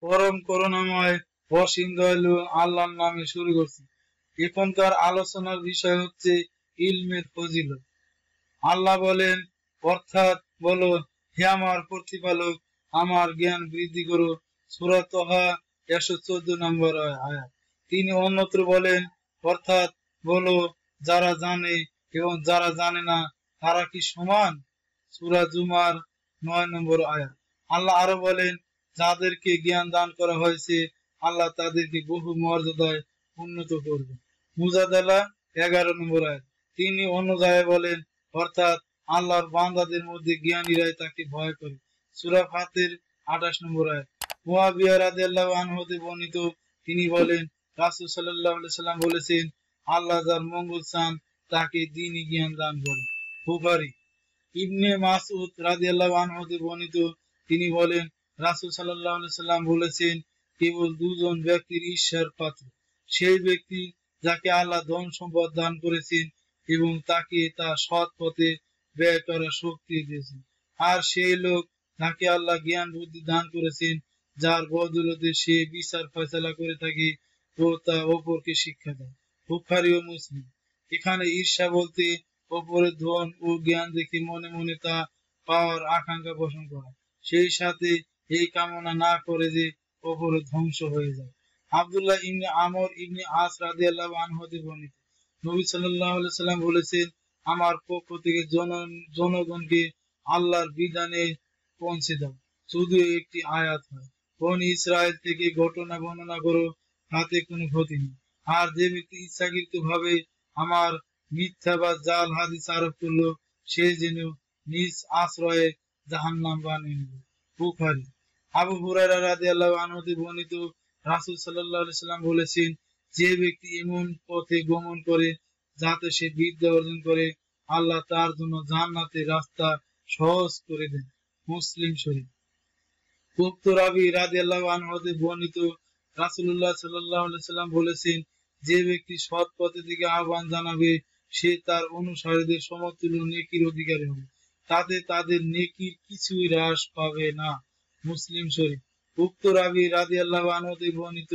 পরম করুণাময় অসীম দয়ালু আল্লাহর নামে শুরু করছি। এখনকার আলোচনার বিষয় হচ্ছে ইলমের ফজিলত। আল্লাহ বলেন, অর্থাৎ বলো, হে আমার প্রতিপালক, আমার জ্ঞান বৃদ্ধি করো। সূরা তাহা 114 নম্বর আয়াত। তিনি অন্যত্র বলেন, অর্থাৎ বলো, যারা জানে এবং যারা জানে না তারা কি সমান? সূরা জুমার 9 নম্বর আয়াত। আল্লাহ আরো বলেন, যাদেরকে জ্ঞান দান করা হয়েছে আল্লাহ তাদেরকে বহু মর্যাদায় উন্নত করবে। মুজাদালা 11 নম্বর আয়াত। তিনি অন্য জায়গায় বলেন, অর্থাৎ আল্লাহর বান্দাদের মধ্যে জ্ঞানীরাই তাকে ভয় করে। সূরা ফাতির 28 নম্বর আয়াত। মুয়াবিয়া রাদিয়াল্লাহু আনহু হতে বর্ণিত, তিনি বলেন, রাসূল সাল্লাল্লাহু আলাইহি সাল্লাম বলেছেন, আল্লাহ যার মঙ্গল চান তাকে দ্বীনি জ্ঞান দান করেন। বুখারী। ইবনে মাসউদ রাদিয়াল্লাহু আনহু হতে বর্ণিত, তিনি বলেন, রাসূল সাল্লাল্লাহু আলাইহি সাল্লাম বলেছেন, কেবল দুজন ব্যক্তির ঈর্ষার পাত্র, সেই ব্যক্তি যাকে আল্লাহ ধন সম্পদ দান করেছেন এবং তাকে তা সৎ পথে ব্যয় করার শক্তি দিয়েছেন, আর সেই লোক যাকে আল্লাহ জ্ঞান বুদ্ধি দান করেছেন, যার বদৌলতে সে বিচার ফয়সালা করে থাকে ও তা অপরকে শিক্ষা দেয়। বুখারী ও মুসলিম। এখানে ঈর্ষা বলতে অপরের ধন ও জ্ঞান দেখে মনে মনে তা পাওয়ার আকাঙ্ক্ষা পোষণ করা, সেই সাথে এই কামনা না করে যে অপরের ধ্বংস হয়ে যায়। আব্দুল্লাহ ইবনে আমর ইবনে আস রাদিয়াল্লাহু আনহু হতে বর্ণিত, নবী সাল্লাল্লাহু আলাইহি সাল্লাম বলেছেন, আমার পক্ষ থেকে জনগণকে আল্লাহর বিধানে পৌঁছে দাও, শুধু একটি আয়াত হয়। বনী ইসরায়েল থেকে ঘটনা বর্ণনা করো, তাতে কোনো ক্ষতি নেই। আর যে ব্যক্তি ইচ্ছাকৃত ভাবে আমার মিথ্যা বা জাল হাদিস আরোপ করলো, সে যেন নিজ আশ্রয়ে জাহান্নাম বানিয়ে নিল। বুখারী। আবু হুরায়রা রাদিয়াল্লাহু আনহু হতে বর্ণিত, রাসূল সাল্লাল্লাহু আলাইহি সাল্লাম বলেছেন, যে ব্যক্তি এমন পথে গমন করে যাতে সে বিদ্যা অর্জন করে, আল্লাহ তার জন্য জান্নাতের রাস্তা সহজ করে দেন। মুসলিম শরীফ। উক্ত রাবী রাদিয়াল্লাহু আনহু হতে বর্ণিত, রাসূলুল্লাহ সাল্লাল্লাহু আলাইহি সাল্লাম বলেছেন, যে ব্যক্তি সৎ পথের দিকে আহ্বান জানাবে সে তার অনুসারীদের সমতুল্য নেকির অধিকারী হবে, তাতে তাদের নেকির কিছুই হ্রাস পাবে না। মুসলিম শরীফ। উক্ত রাবী রাদিয়াল্লাহু আনহু হতে বর্ণিত,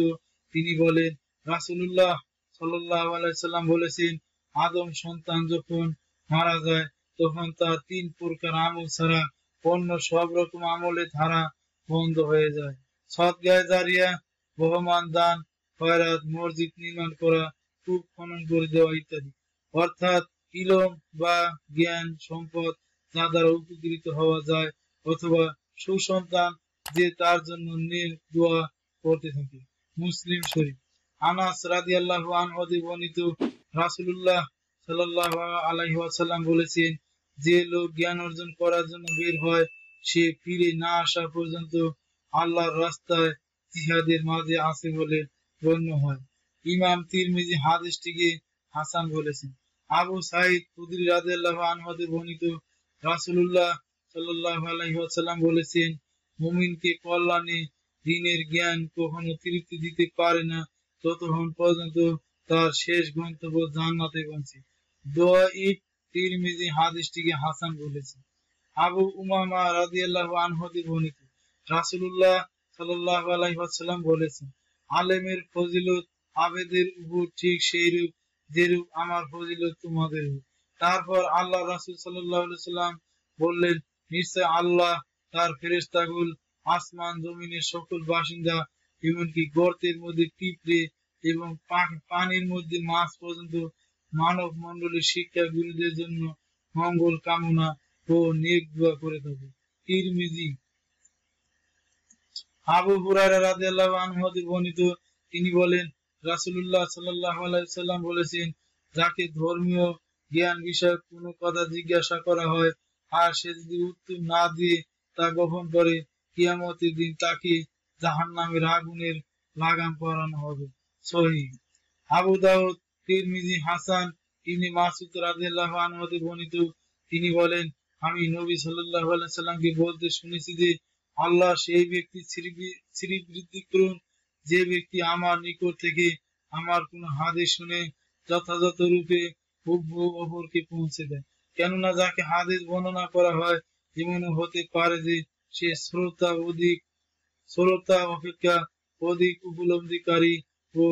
তিনি বলেন, রাসূলুল্লাহ সাল্লাল্লাহু আলাইহি সাল্লাম বলেছেন, আদম সন্তান যখন মারা যায় তখন তার 3 প্রকার আমল ছাড়া অন্য সব রকম আমলের ধারা বন্ধ হয়ে যায়। সদকায়ে জারিয়া, বহমান দান, খয়রাত, মসজিদ নির্মাণ করা, কূপ খনন করে দেওয়া ইত্যাদি। অর্থাৎ ইলম বা জ্ঞান সম্পদ যা দ্বারা উপকৃত হওয়া যায়, অথবা সুসন্তান যে তার জন্য নেক দোয়া করতে থাকে। মুসলিম শরীফ। আনাস রাদিয়াল্লাহু আনহু হতে বর্ণিত, রাসূলুল্লাহ সাল্লাল্লাহু আলাইহি ওয়াসাল্লাম বলেছেন, যে লোক জ্ঞান অর্জন করার জন্য বের হয় সে ফিরে না আসা পর্যন্ত আল্লাহর রাস্তায় জিহাদের মাঝে আছে বলে গণ্য হয়। ইমাম তিরমিজি হাদিসটিকে হাসান বলেছেন। আবু সাঈদ খুদরি রাদিয়াল্লাহু আনহু হতে বর্ণিত, রাসূলুল্লাহ সাল্লাল্লাহু আলাইহি ওয়াসাল্লাম বলেছেন, মুমিনকে কল্যাণে দ্বীনের জ্ঞান কখনো তৃপ্তি দিতে পারে না ততক্ষণ পর্যন্ত তার শেষ গন্তব্য জান্নাতে পৌঁছে। দোয়াইফ তিরমিজি হাদিসটিকে হাসান বলেছেন। আবু উমামা রাদিয়াল্লাহু আনহু হতে বর্ণিত, রাসূলুল্লাহ সাল্লাল্লাহু আলাইহি ওয়াসাল্লাম বলেছেন, আলেমের ফজিলত আবেদের উপর ঠিক সেইরূপ যেরূপ আমার ফজিলত তোমাদের উপর। তারপর আল্লাহ রাসূল সাল্লাল্লাহু আলাইহি ওয়াসাল্লাম বললেন, নিশ্চয় আল্লাহ তার ফেরেশতাকুল, আসমান জমিনের সকল বাসিন্দা, এমনকি গর্তের মধ্যে পিঁপড়ে এবং পানির মধ্যে মাছ পর্যন্ত মানব মণ্ডলীর শিক্ষাগুরুদের জন্য মঙ্গল কামনা ও নেক দোয়া করে থাকে। তিরমিজি। আবু হুরায়রা রাদিয়াল্লাহু আনহু হতে বর্ণিত, তিনি বলেন, রাসূলুল্লাহ সাল্লাল্লাহু আলাইহি ওয়াসাল্লাম বলেছেন, যাকে ধর্মীয় জ্ঞান বিষয়ক কোনো কথা জিজ্ঞাসা করা হয় আর সে যদি উত্তর না দিয়ে তা গোপন করে, কিয়ামতের দিন তাকে জাহান্নামের আগুনের লাগাম পরানো হবে। সহিহ। আবু দাউদ, তিরমিজি, হাসান। ইবনে মাসউদ রাদিয়াল্লাহু আনহু হতে বর্ণিত, তিনি বলেন, আমি নবী সাল্লাল্লাহু আলাইহি সাল্লামকে বলতে শুনেছি যে, আল্লাহ সেই ব্যক্তি শ্রীবৃদ্ধি করুন যে ব্যক্তি আমার নিকট থেকে আমার কোন হাদিস শুনে যথাযথ রূপে হুবহু অপরকে পৌঁছে দেয়। কেননা যাকে হাদিস বর্ণনা করা হয় এমনও হতে পারে যে সে শ্রোতা অধিক শ্রোতা অপেক্ষা অধিক উপলব্ধিকারী ও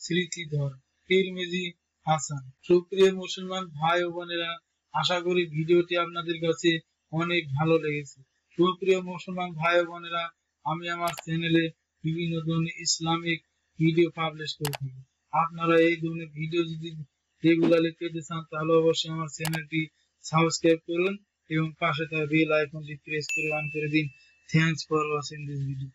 স্মৃতিধর। তিরমিজি হাসান। সুপ্রিয় মুসলমান ভাই ও বোনেরা, আশা করি ভিডিওটি আপনাদের কাছে অনেক ভালো লেগেছে। সুপ্রিয় মুসলমান ভাই ও বোনেরা, আমি আমার চ্যানেলে বিভিন্ন ধরনের ইসলামিক ভিডিও পাবলিশ করে থাকি। আপনারা এই ধরনের ভিডিও যদি রেগুলারলি পেতে চান তাহলে অবশ্যই আমার চ্যানেলটি সাবস্ক্রাইব করুন এবং পাশে থাকা বেল আইকনটি প্রেস করে অন করে দিন। Thanks for watching this video.